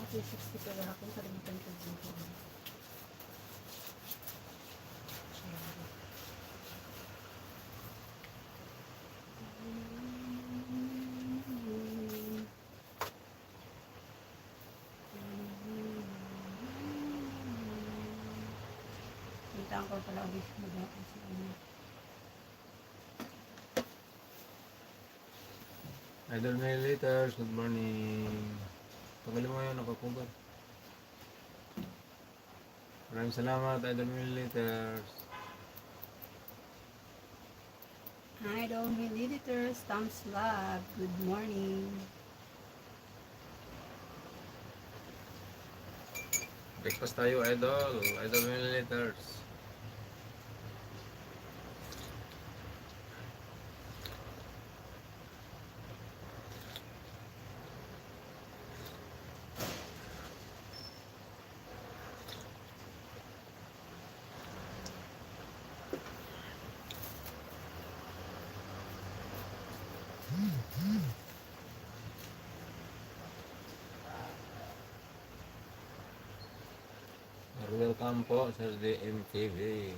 360 pero hapon kalimutan ko dito. Hintaan ko pala ulit mag-aapin sa ano. Idol Militars, good morning. Tagalin mo ngayon, nakakubar. Maraming salamat, Idol Militars. Idol Militars, thumbs up. Good morning. Breakfast tayo, Idol. Idol Militars. Welcome po sa DMTV.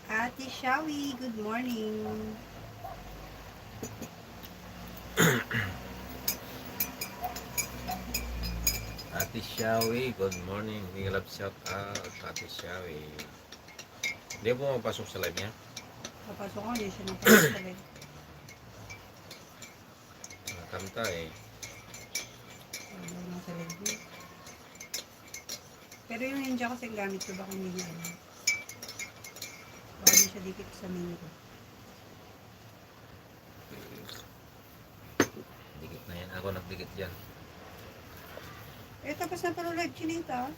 Ate Shawi, good morning. Ate Shawi, good morning. Big love shout out, Ate Shawi. Hindi po mapasok sa live niya? Papasok ko, hindi siya napasok sa live. Nakanta eh. Wala lang sa live niya. Pero yung ninja kasi gamit ko baka hindi niya alam. Baka di siya dikit sa mini ko. Dikit na yan. Ako nagdikit yan. Eh, tapos na pala live chinita.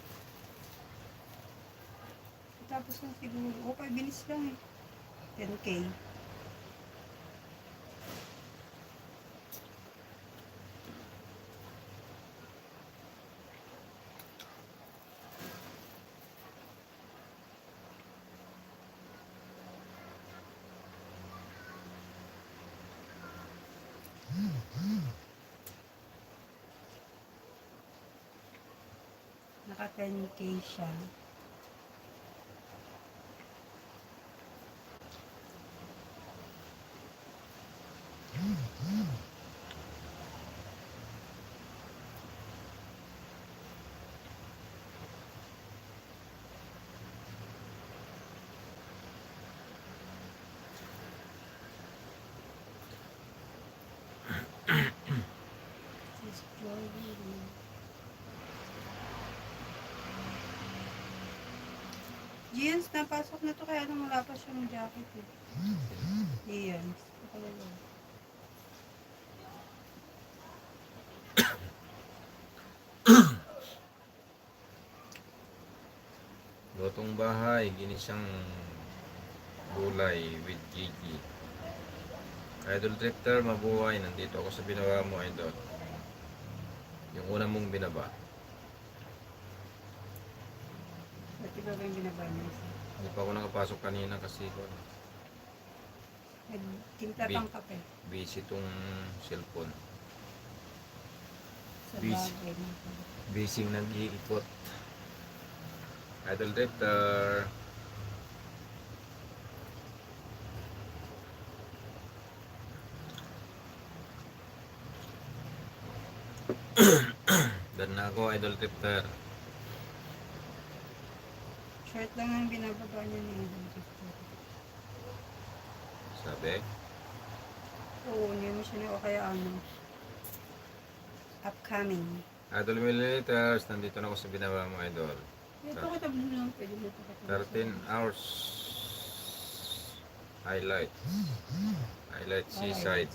Tapos na siguro. Okay, bilis lang eh. 10K. Naka 10K siya. Sis Joy. Jeans, napasok na to kaya nung wala pa siyang jacket eh. Jeans. Lutong bahay, ginisang gulay with Gigi. Idol Drifter, mabuhay. Nandito ako sa binawa mo, Idol. Yung una mong binaba. Ba't iba ba yung binaba niya? Hindi pa ako nakapasok kanina kasi ko. Nagtimpla pang kape. Busy tong cellphone. Sa Busy. bagay. Busy nag-iikot. Idol Drifter. Dan na ako, Idol Drifter. Short lang ang binababa niya ni Idol Drifter. Sabi, Oo, hindi mo siya o kaya ano. Upcoming. Idol Militars, nandito na ako sa binawa mo, Idol. Ito kita blue lang. Pwede mo ito kita. 13 hours. Highlight. Highlight seaside.